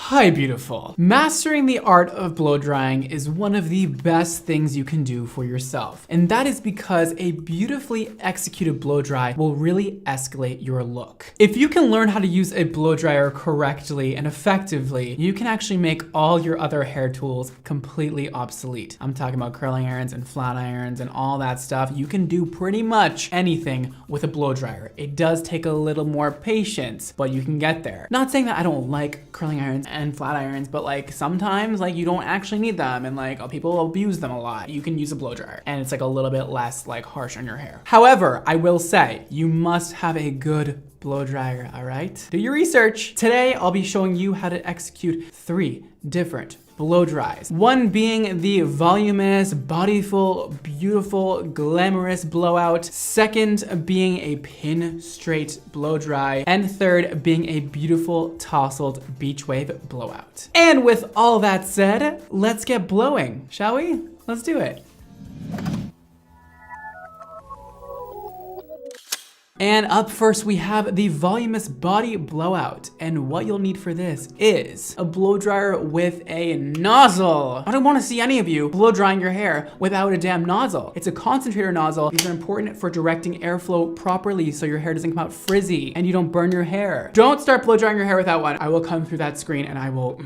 Hi, beautiful. Mastering the art of blow drying is one of the best things you can do for yourself. And that is because a beautifully executed blow dry will really escalate your look. If you can learn how to use a blow dryer correctly and effectively, you can actually make all your other hair tools completely obsolete. I'm talking about curling irons and flat irons and all that stuff. You can do pretty much anything with a blow dryer. It does take a little more patience, but you can get there. Not saying that I don't like curling irons and flat irons, but like sometimes like you don't actually need them and like people abuse them a lot. You can use a blow dryer and it's like a little bit less like harsh on your hair. However, I will say you must have a good blow dryer, all right? Do your research. Today, I'll be showing you how to execute 3 different blow dries. One being the voluminous, bodyful, beautiful, glamorous blowout. Second being a pin straight blow dry. And third being a beautiful tousled beach wave blowout. And with all that said, let's get blowing, shall we? Let's do it. And up first, we have the voluminous body blowout. And what you'll need for this is a blow dryer with a nozzle. I don't want to see any of you blow drying your hair without a damn nozzle. It's a concentrator nozzle. These are important for directing airflow properly so your hair doesn't come out frizzy and you don't burn your hair. Don't start blow drying your hair without one. I will come through that screen and I will,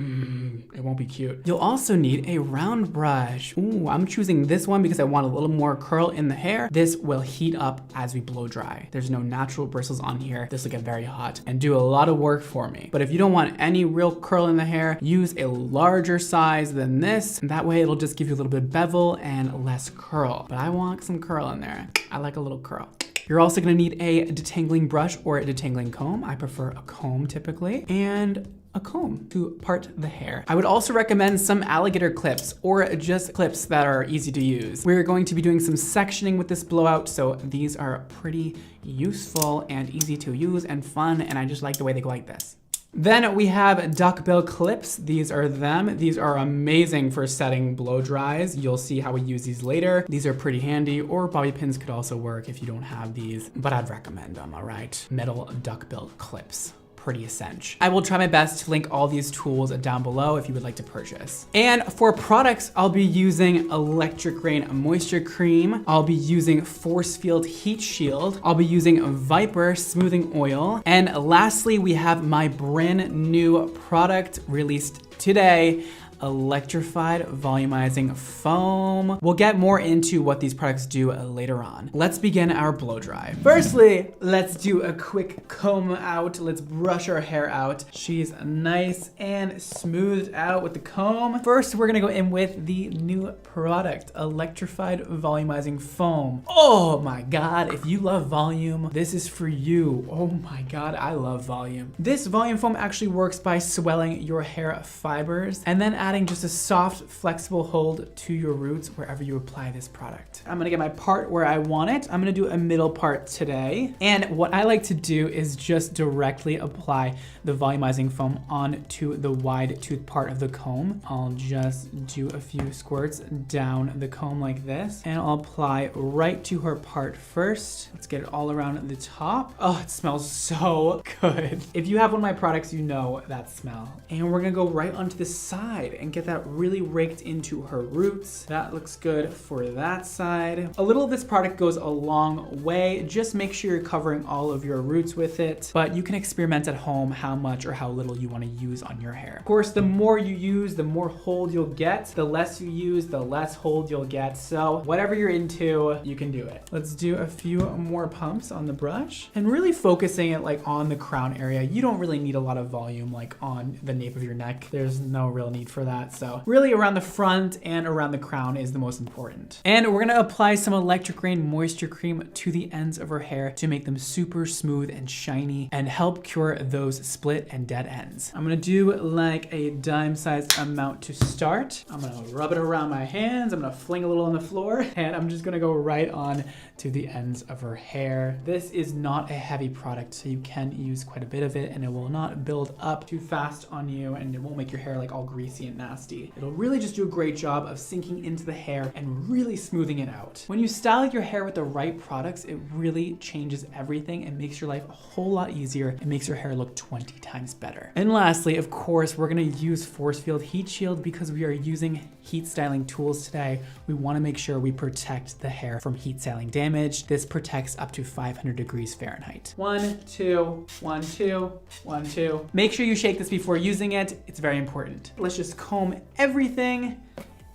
it won't be cute. You'll also need a round brush. Ooh, I'm choosing this one because I want a little more curl in the hair. This will heat up as we blow dry. There's no natural bristles on here. This will get very hot and do a lot of work for me. But if you don't want any real curl in the hair, use a larger size than this. That way it'll just give you a little bit of bevel and less curl. But I want some curl in there. I like a little curl. You're also gonna need a detangling brush or a detangling comb. I prefer a comb typically. And a comb to part the hair. I would also recommend some alligator clips or just clips that are easy to use. We're going to be doing some sectioning with this blowout, so these are pretty useful and easy to use and fun, and I just like the way they go like this. Then we have duckbill clips. These are them. These are amazing for setting blow dries. You'll see how we use these later. These are pretty handy, or bobby pins could also work if you don't have these, but I'd recommend them, all right? Metal duckbill clips. Pretty essential. I will try my best to link all these tools down below if you would like to purchase. And for products, I'll be using Electric Rain Moisture Cream. I'll be using Force Field Heat Shield. I'll be using Viper Smoothing Oil. And lastly, we have my brand new product released today, Electrified Volumizing Foam. We'll get more into what these products do later on. Let's begin our blow dry. Firstly, let's do a quick comb out. Let's brush our hair out. She's nice and smoothed out with the comb. First, we're gonna go in with the new product, Electrified Volumizing Foam. Oh my God, if you love volume, this is for you. Oh my God, I love volume. This volume foam actually works by swelling your hair fibers and then adding just a soft, flexible hold to your roots wherever you apply this product. I'm gonna get my part where I want it. I'm gonna do a middle part today. And what I like to do is just directly apply the volumizing foam onto the wide tooth part of the comb. I'll just do a few squirts down the comb like this, and I'll apply right to her part first. Let's get it all around the top. Oh, it smells so good. If you have one of my products, you know that smell. And we're gonna go right onto the side and get that really raked into her roots. That looks good for that side. A little of this product goes a long way. Just make sure you're covering all of your roots with it, but you can experiment at home how much or how little you want to use on your hair. Of course, the more you use, the more hold you'll get. The less you use, the less hold you'll get. So whatever you're into, you can do it. Let's do a few more pumps on the brush and really focusing it like on the crown area. You don't really need a lot of volume like on the nape of your neck. There's no real need for that. So really around the front and around the crown is the most important. And we're gonna apply some Electric Rain Moisture Cream to the ends of her hair to make them super smooth and shiny and help cure those split and dead ends. I'm gonna do like a dime-sized amount to start. I'm gonna rub it around my hands. I'm gonna fling a little on the floor, and I'm just gonna go right on to the ends of her hair. This is not a heavy product, so you can use quite a bit of it and it will not build up too fast on you and it won't make your hair like all greasy and nasty. It'll really just do a great job of sinking into the hair and really smoothing it out. When you style your hair with the right products, it really changes everything and makes your life a whole lot easier and makes your hair look 20 times better. And lastly, of course, we're gonna use Force Field Heat Shield because we are using heat styling tools today. We wanna make sure we protect the hair from heat styling damage. This protects up to 500 degrees Fahrenheit. 1, 2, 1, 2, 1, 2. Make sure you shake this before using it. It's very important. Let's just comb everything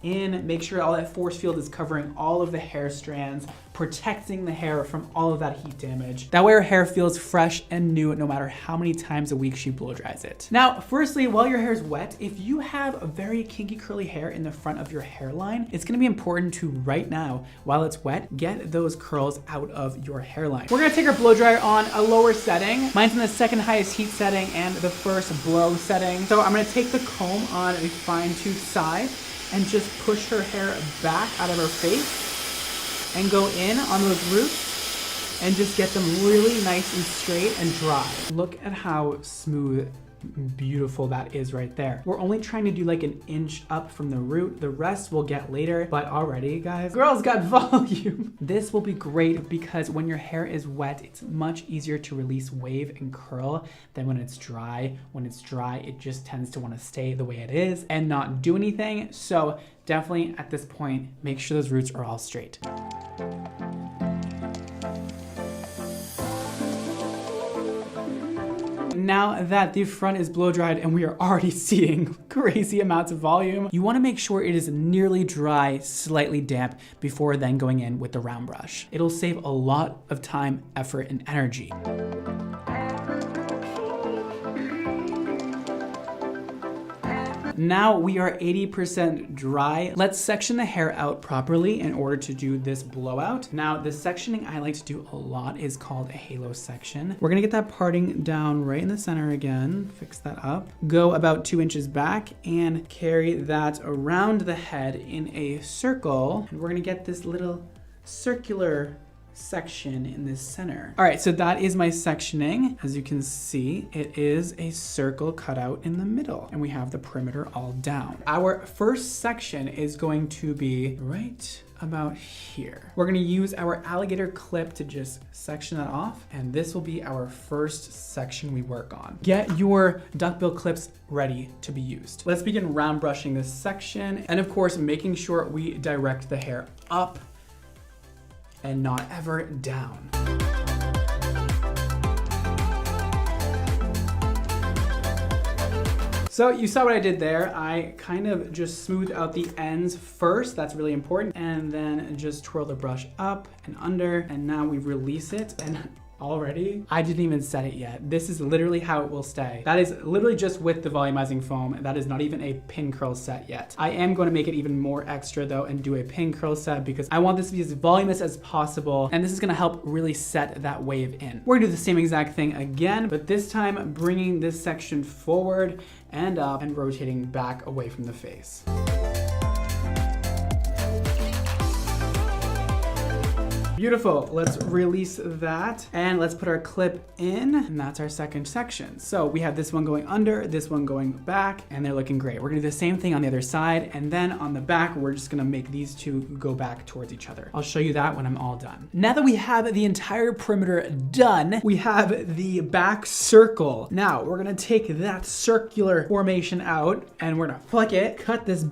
in, make sure all that force field is covering all of the hair strands, protecting the hair from all of that heat damage. That way our hair feels fresh and new no matter how many times a week she blow dries it. Now, firstly, while your hair is wet, if you have a very kinky curly hair in the front of your hairline, it's gonna be important to right now, while it's wet, get those curls out of your hairline. We're gonna take our blow dryer on a lower setting. Mine's in the second highest heat setting and the first blow setting. So I'm gonna take the comb on a fine tooth side and just push her hair back out of her face and go in on those roots and just get them really nice and straight and dry. Look at how smooth, beautiful that is right there. We're only trying to do like an inch up from the root. The rest we'll get later, but already, guys, girls got volume. This will be great because when your hair is wet, it's much easier to release wave and curl than when it's dry. When it's dry, it just tends to want to stay the way it is and not do anything. So definitely at this point, make sure those roots are all straight. Now that the front is blow dried and we are already seeing crazy amounts of volume, you want to make sure it is nearly dry, slightly damp before then going in with the round brush. It'll save a lot of time, effort, and energy. Now we are 80% dry. Let's section the hair out properly in order to do this blowout. Now, the sectioning I like to do a lot is called a halo section. We're gonna get that parting down right in the center again, fix that up. Go about 2 inches back and carry that around the head in a circle. And we're gonna get this little circular section in this center. All right, so that is my sectioning. As you can see, it is a circle cut out in the middle and we have the perimeter all down. Our first section is going to be right about here. We're gonna use our alligator clip to just section that off, and this will be our first section we work on. Get your duckbill clips ready to be used. Let's begin round brushing this section, and of course, making sure we direct the hair up and not ever down. So you saw what I did there. I kind of just smoothed out the ends first. That's really important. And then just twirl the brush up and under. And now we release it. And already, I didn't even set it yet. This is literally how it will stay. That is literally just with the volumizing foam. That is not even a pin curl set yet. I am going to make it even more extra though and do a pin curl set because I want this to be as voluminous as possible. And this is gonna help really set that wave in. We're gonna do the same exact thing again, but this time bringing this section forward and up and rotating back away from the face. Beautiful, let's release that and let's put our clip in, and that's our second section. So we have this one going under, this one going back, and they're looking great. We're gonna do the same thing on the other side, and then on the back, we're just gonna make these two go back towards each other. I'll show you that when I'm all done. Now that we have the entire perimeter done, we have the back circle. Now we're gonna take that circular formation out and we're gonna flick it, cut this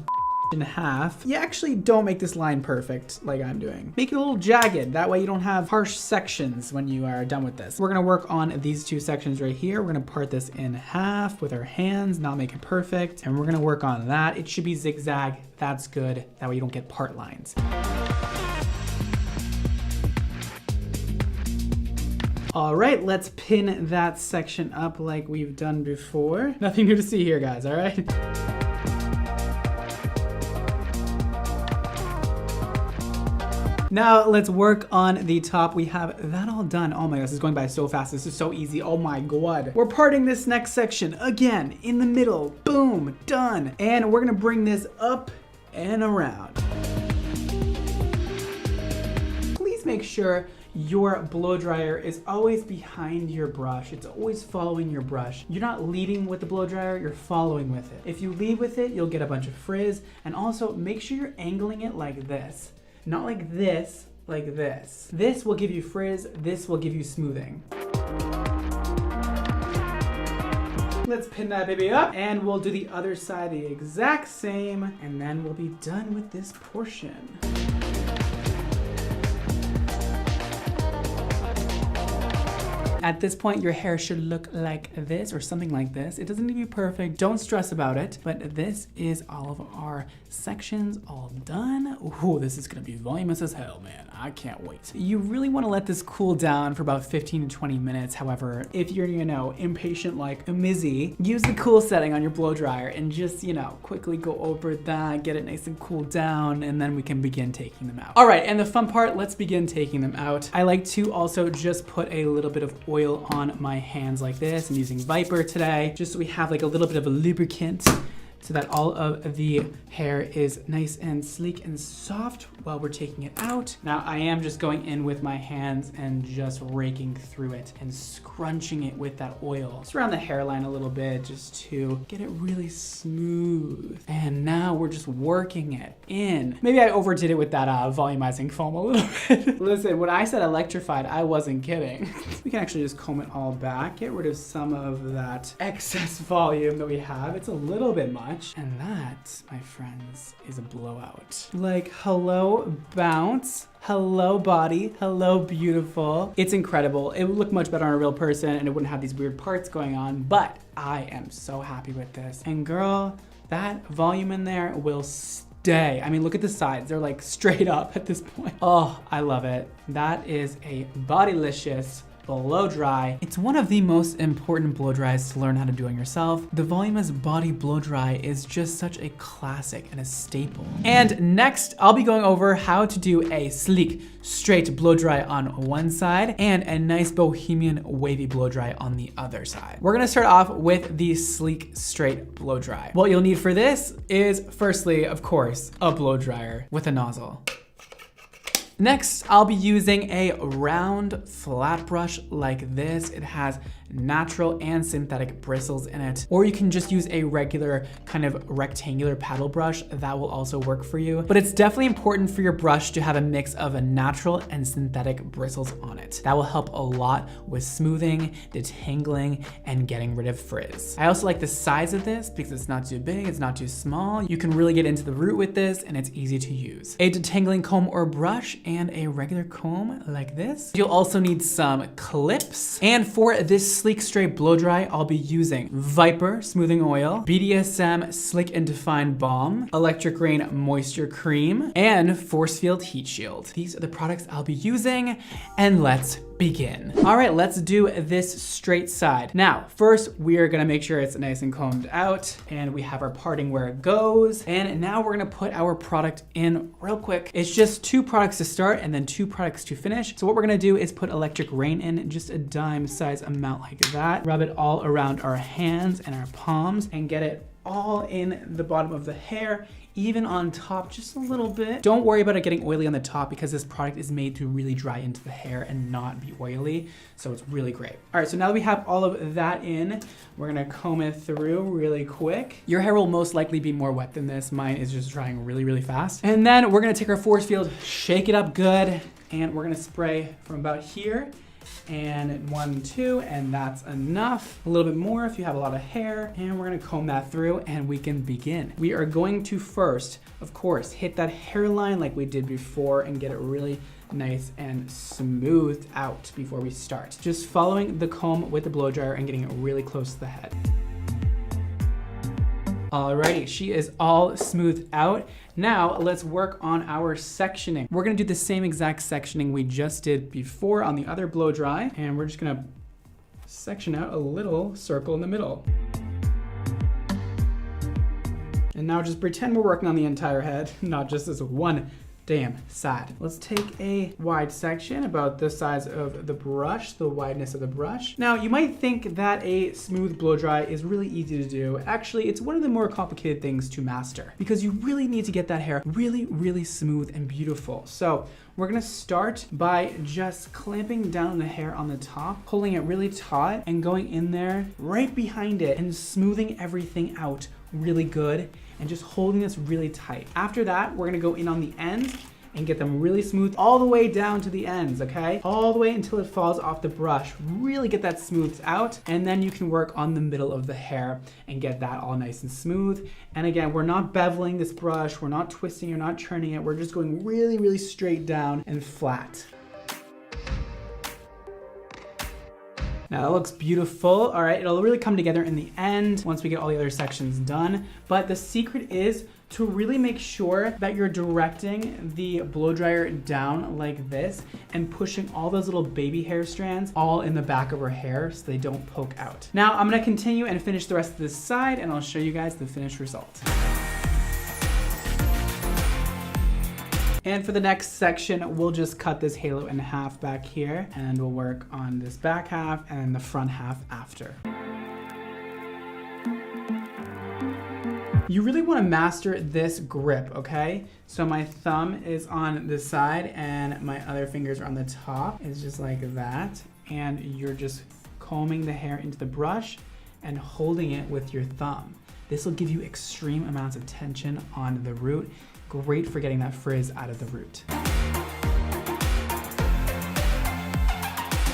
in half. You actually don't make this line perfect like I'm doing. Make it a little jagged. That way you don't have harsh sections when you are done with this. We're gonna work on these two sections right here. We're gonna part this in half with our hands, not make it perfect. And we're gonna work on that. It should be zigzag. That's good. That way you don't get part lines. All right, let's pin that section up like we've done before. Nothing new to see here, guys, all right? Now let's work on the top. We have that all done. Oh my gosh, this is going by so fast. This is so easy. Oh my God. We're parting this next section again in the middle. Boom, done. And we're gonna bring this up and around. Please make sure your blow dryer is always behind your brush. It's always following your brush. You're not leading with the blow dryer, you're following with it. If you lead with it, you'll get a bunch of frizz. And also make sure you're angling it like this. Not like this, like this. This will give you frizz, this will give you smoothing. Let's pin that baby up, and we'll do the other side the exact same, and then we'll be done with this portion. At this point, your hair should look like this or something like this. It doesn't need to be perfect. Don't stress about it. But this is all of our sections all done. Ooh, this is gonna be voluminous as hell, man. I can't wait. You really wanna let this cool down for about 15 to 20 minutes. However, if you're, impatient like Mizzy, use the cool setting on your blow dryer and just, quickly go over that, get it nice and cool down, and then we can begin taking them out. All right, and the fun part, let's begin taking them out. I like to also just put a little bit of oil on my hands like this. I'm using Viper today, just so we have like a little bit of a lubricant so that all of the hair is nice and sleek and soft while we're taking it out. Now I am just going in with my hands and just raking through it and scrunching it with that oil. Just around the hairline a little bit just to get it really smooth. And now we're just working it in. Maybe I overdid it with that volumizing foam a little bit. Listen, when I said electrified, I wasn't kidding. We can actually just comb it all back, get rid of some of that excess volume that we have. It's a little bit much. And that, my friends, is a blowout. Like, hello, bounce. Hello, body. Hello, beautiful. It's incredible. It would look much better on a real person and it wouldn't have these weird parts going on, but I am so happy with this. And girl, that volume in there will stay. I mean, look at the sides. They're like straight up at this point. Oh, I love it. That is a bodylicious blow dry. It's one of the most important blow dries to learn how to do on yourself. The Voluminous Body Blow Dry is just such a classic and a staple. And next, I'll be going over how to do a sleek, straight blow dry on one side and a nice bohemian wavy blow dry on the other side. We're gonna start off with the sleek, straight blow dry. What you'll need for this is, firstly, of course, a blow dryer with a nozzle. Next, I'll be using a round flat brush like this. It has natural and synthetic bristles in it, or you can just use a regular kind of rectangular paddle brush. That will also work for you. But it's definitely important for your brush to have a mix of a natural and synthetic bristles on it. That will help a lot with smoothing, detangling, and getting rid of frizz. I also like the size of this because it's not too big, it's not too small. You can really get into the root with this and it's easy to use. A detangling comb or brush and a regular comb like this. You'll also need some clips. And for this sleek straight blow dry, I'll be using Viper Smoothing Oil, BDSM Slick and Define Balm, Electric Rain Moisture Cream, and Force Field Heat Shield. These are the products I'll be using, and let's begin. All right, let's do this straight side. Now, first, we are gonna make sure it's nice and combed out, and we have our parting where it goes. And now we're gonna put our product in real quick. It's just 2 products to start and then 2 products to finish. So what we're gonna do is put Electric Rain in, just a dime size amount like that. Rub it all around our hands and our palms and get it all in the bottom of the hair, even on top just a little bit. Don't worry about it getting oily on the top because this product is made to really dry into the hair and not be oily, so it's really great. All right, so now that we have all of that in, we're gonna comb it through really quick. Your hair will most likely be more wet than this. Mine is just drying really, really fast. And then we're gonna take our force field, shake it up good, and we're gonna spray from about here, and 1, 2, and that's enough. A little bit more if you have a lot of hair, and we're gonna comb that through and we can begin. We are going to first, of course, hit that hairline like we did before and get it really nice and smoothed out before we start. Just following the comb with the blow dryer and getting it really close to the head. Alrighty, she is all smoothed out. Now let's work on our sectioning. We're gonna do the same exact sectioning we just did before on the other blow dry, and we're just gonna section out a little circle in the middle. And now just pretend we're working on the entire head, not just this one Damn, sad. Let's take a wide section about the size of the brush, the wideness of the brush. Now, you might think that a smooth blow dry is really easy to do. Actually, it's one of the more complicated things to master because you really need to get that hair really, really smooth and beautiful. So we're gonna start by just clamping down the hair on the top, pulling it really taut and going in there right behind it and smoothing everything out really good and just holding this really tight. After that, we're gonna go in on the ends and get them really smooth all the way down to the ends, okay? All the way until it falls off the brush. Really get that smoothed out, and then you can work on the middle of the hair and get that all nice and smooth. And again, we're not beveling this brush, we're not twisting or not turning it, we're just going really, really straight down and flat. Now that looks beautiful. All right, it'll really come together in the end once we get all the other sections done. But the secret is to really make sure that you're directing the blow dryer down like this and pushing all those little baby hair strands all in the back of her hair so they don't poke out. Now I'm gonna continue and finish the rest of this side and I'll show you guys the finished result. And for the next section, we'll just cut this halo in half back here and we'll work on this back half and the front half after. You really want to master this grip, okay? So my thumb is on the side and my other fingers are on the top. It's just like that. And you're just combing the hair into the brush and holding it with your thumb. This will give you extreme amounts of tension on the root. Great for getting that frizz out of the root.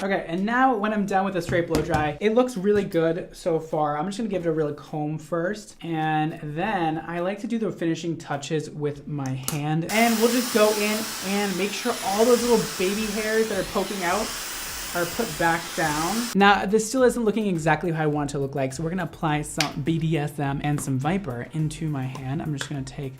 Okay, and now when I'm done with the straight blow dry, it looks really good so far. I'm just gonna give it a real comb first, and then I like to do the finishing touches with my hand. And we'll just go in and make sure all those little baby hairs that are poking out are put back down. Now, this still isn't looking exactly how I want it to look like, so we're gonna apply some BDSM and some Viper into my hand. I'm just gonna take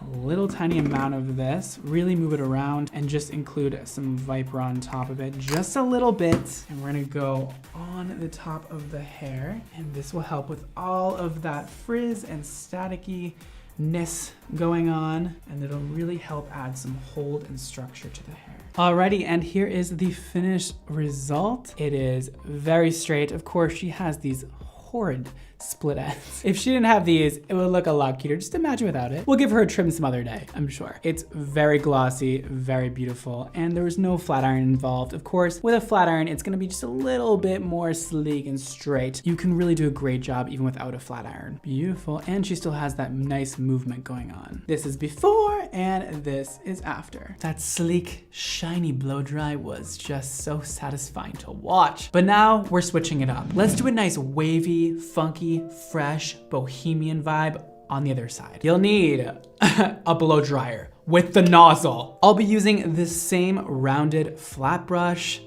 a little tiny amount of this, really move it around and just include some Viper on top of it, just a little bit. And we're gonna go on the top of the hair, and this will help with all of that frizz and staticky-ness going on, and it'll really help add some hold and structure to the hair. Alrighty, and here is the finished result. It is very straight. Of course, she has these horrid split ends. If she didn't have these, it would look a lot cuter. Just imagine without it. We'll give her a trim some other day, I'm sure. It's very glossy, very beautiful, and there was no flat iron involved. Of course, with a flat iron, it's gonna be just a little bit more sleek and straight. You can really do a great job even without a flat iron. Beautiful, and she still has that nice movement going on. This is before, and this is after. That sleek, shiny blow dry was just so satisfying to watch. But now we're switching it up. Let's do a nice wavy, funky, fresh, bohemian vibe on the other side. You'll need a blow dryer with the nozzle. I'll be using this same rounded flat brush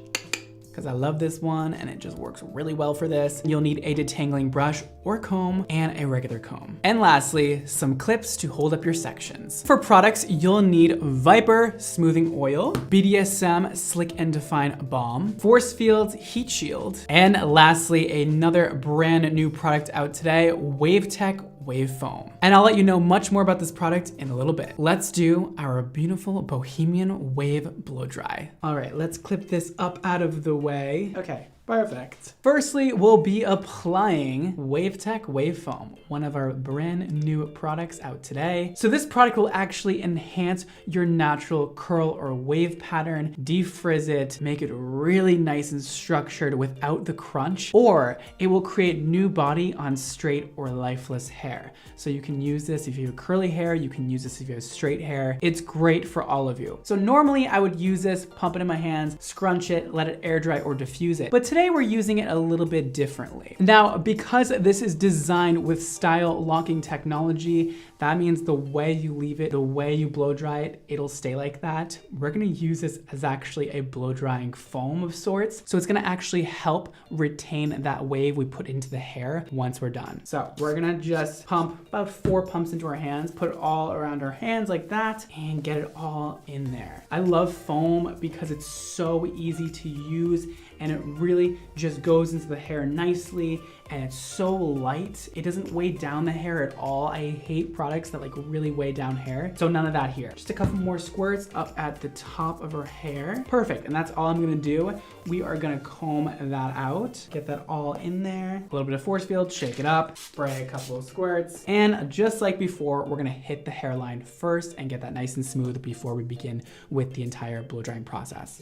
because I love this one and it just works really well for this. You'll need a detangling brush or comb and a regular comb. And lastly, some clips to hold up your sections. For products, you'll need Viper Smoothing Oil, BDSM Slick and Define Balm, Force Fields Heat Shield, and lastly, another brand new product out today, WaveTech Wave Foam. And I'll let you know much more about this product in a little bit. Let's do our beautiful Bohemian Wave Blow Dry. All right, let's clip this up out of the way. Okay. Perfect. Firstly, we'll be applying WaveTech Wave Foam, one of our brand new products out today. So this product will actually enhance your natural curl or wave pattern, defrizz it, make it really nice and structured without the crunch, or it will create new body on straight or lifeless hair. So you can use this if you have curly hair, you can use this if you have straight hair. It's great for all of you. So normally I would use this, pump it in my hands, scrunch it, let it air dry or diffuse it. But today we're using it a little bit differently. Now, because this is designed with style locking technology, that means the way you leave it, the way you blow dry it, it'll stay like that. We're gonna use this as actually a blow drying foam of sorts. So it's gonna actually help retain that wave we put into the hair once we're done. So we're gonna just pump about 4 pumps into our hands, put it all around our hands like that, and get it all in there. I love foam because it's so easy to use and it really just goes into the hair nicely, and it's so light. It doesn't weigh down the hair at all. I hate products that like really weigh down hair. So none of that here. Just a couple more squirts up at the top of her hair. Perfect, and that's all I'm gonna do. We are gonna comb that out, get that all in there. A little bit of force field, shake it up, spray a couple of squirts. And just like before, we're gonna hit the hairline first and get that nice and smooth before we begin with the entire blow drying process.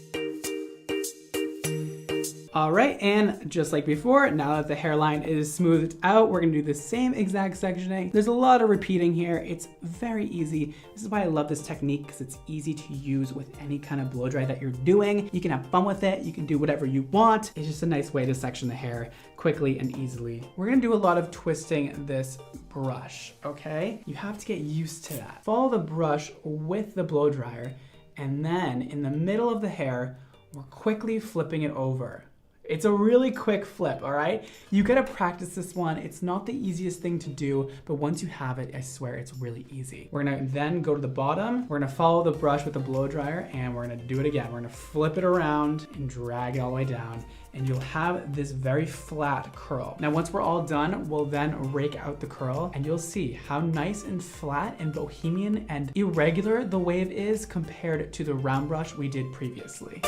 All right, and just like before, now that the hairline is smoothed out, we're gonna do the same exact sectioning. There's a lot of repeating here. It's very easy. This is why I love this technique, because it's easy to use with any kind of blow dry that you're doing. You can have fun with it. You can do whatever you want. It's just a nice way to section the hair quickly and easily. We're gonna do a lot of twisting this brush, okay? You have to get used to that. Follow the brush with the blow dryer, and then in the middle of the hair, we're quickly flipping it over. It's a really quick flip, all right? You gotta practice this one. It's not the easiest thing to do, but once you have it, I swear it's really easy. We're gonna then go to the bottom. We're gonna follow the brush with the blow dryer, and we're gonna do it again. We're gonna flip it around and drag it all the way down, and you'll have this very flat curl. Now, once we're all done, we'll then rake out the curl, and you'll see how nice and flat and bohemian and irregular the wave is compared to the round brush we did previously.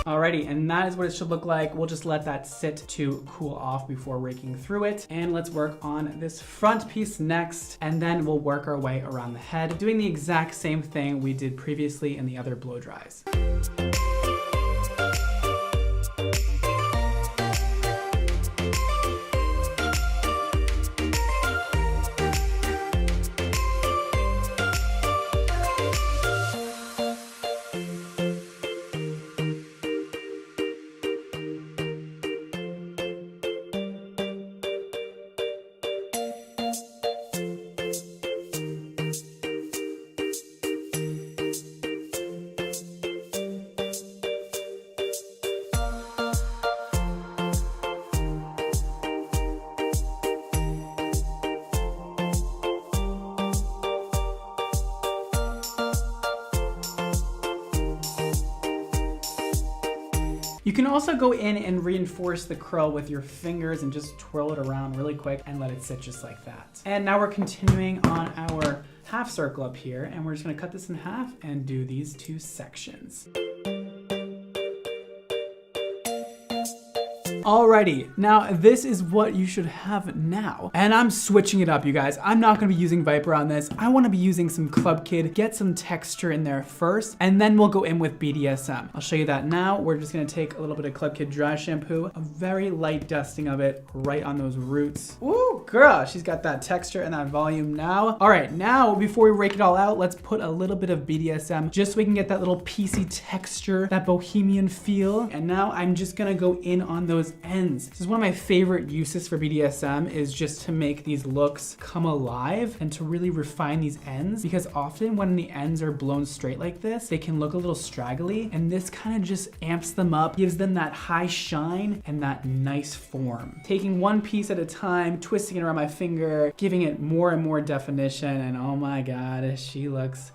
Alrighty, and that is what it should look like. We'll just let that sit to cool off before raking through it. And let's work on this front piece next, and then we'll work our way around the head, doing the exact same thing we did previously in the other blow dries. You can also go in and reinforce the curl with your fingers and just twirl it around really quick and let it sit just like that. And now we're continuing on our half circle up here, and we're just gonna cut this in half and do these two sections. Alrighty, now this is what you should have now. And I'm switching it up, you guys. I'm not gonna be using Viper on this. I wanna be using some Club Kid, get some texture in there first, and then we'll go in with BDSM. I'll show you that now. We're just gonna take a little bit of Club Kid dry shampoo, a very light dusting of it right on those roots. Ooh, girl, she's got that texture and that volume now. All right, now before we rake it all out, let's put a little bit of BDSM just so we can get that little piecey texture, that bohemian feel. And now I'm just gonna go in on those ends. This is one of my favorite uses for BDSM, is just to make these looks come alive and to really refine these ends, because often when the ends are blown straight like this, they can look a little straggly, and this kind of just amps them up, gives them that high shine and that nice form. Taking one piece at a time, twisting it around my finger, giving it more and more definition, and oh my God, she looks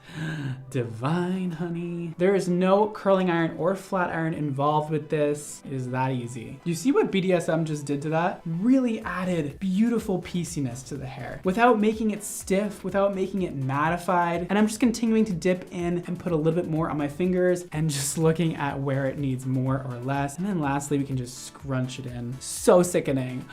divine, honey. There is no curling iron or flat iron involved with this. It is that easy. You see what BDSM just did to that? Really added beautiful pieciness to the hair without making it stiff, without making it mattified. And I'm just continuing to dip in and put a little bit more on my fingers and just looking at where it needs more or less. And then lastly, we can just scrunch it in. So sickening.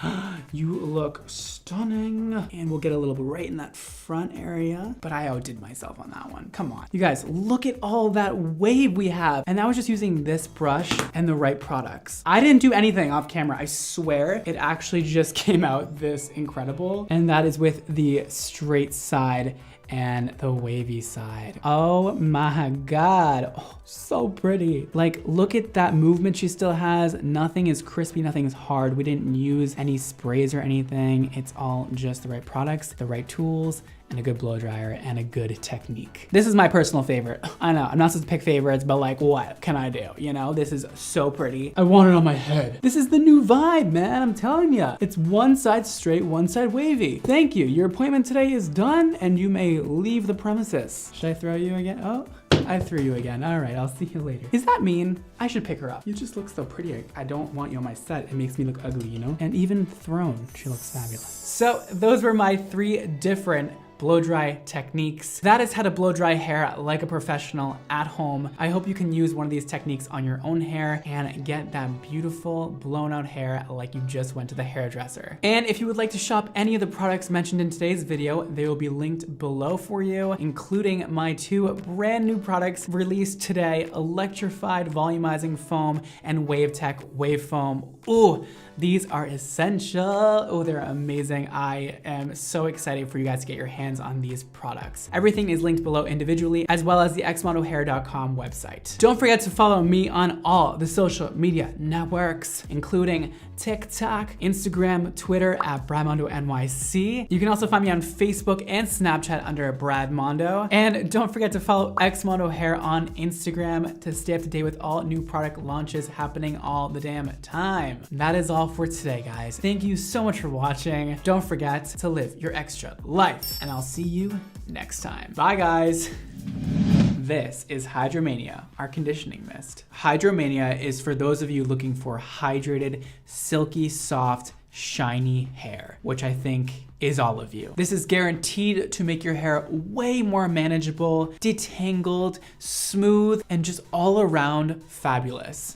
You look stunning. And we'll get a little bit right in that front area, but I outdid myself on that one. Come on. You guys, look at all that wave we have. And that was just using this brush and the right products. I didn't do anything off camera. I swear it actually just came out this incredible. And that is with the straight side and the wavy side. Oh my God. Oh, so pretty. Like, look at that movement she still has. Nothing is crispy, nothing is hard. We didn't use any sprays or anything. It's all just the right products, the right tools, and a good blow dryer and a good technique. This is my personal favorite. I know, I'm not supposed to pick favorites, but like, what can I do? You know, this is so pretty. I want it on my head. This is the new vibe, man, I'm telling ya. It's one side straight, one side wavy. Thank you, your appointment today is done and you may leave the premises. Should I throw you again? Oh. I threw you again. All right, I'll see you later. Is that mean? I should pick her up. You just look so pretty. I don't want you on my set. It makes me look ugly, you know? And even thrown, she looks fabulous. So those were my 3 different blow dry techniques. That is how to blow dry hair like a professional at home. I hope you can use one of these techniques on your own hair and get that beautiful blown out hair like you just went to the hairdresser. And if you would like to shop any of the products mentioned in today's video, they will be linked below for you, including my 2 brand new products released today, Electrified Volumizing Foam and WaveTech Wave Foam. Ooh, these are essential. Oh, they're amazing. I am so excited for you guys to get your hands on these products. Everything is linked below individually, as well as the xmodohair.com website. Don't forget to follow me on all the social media networks, including TikTok, Instagram, Twitter at BradMondoNYC. You can also find me on Facebook and Snapchat under Brad Mondo. And don't forget to follow Xmodo Hair on Instagram to stay up to date with all new product launches happening all the damn time. That is all for today, guys. Thank you so much for watching. Don't forget to live your extra life, and I'll see you next time. Bye, guys. This is Hydromania, our conditioning mist. Hydromania is for those of you looking for hydrated, silky, soft, shiny hair, which I think is all of you. This is guaranteed to make your hair way more manageable, detangled, smooth, and just all around fabulous.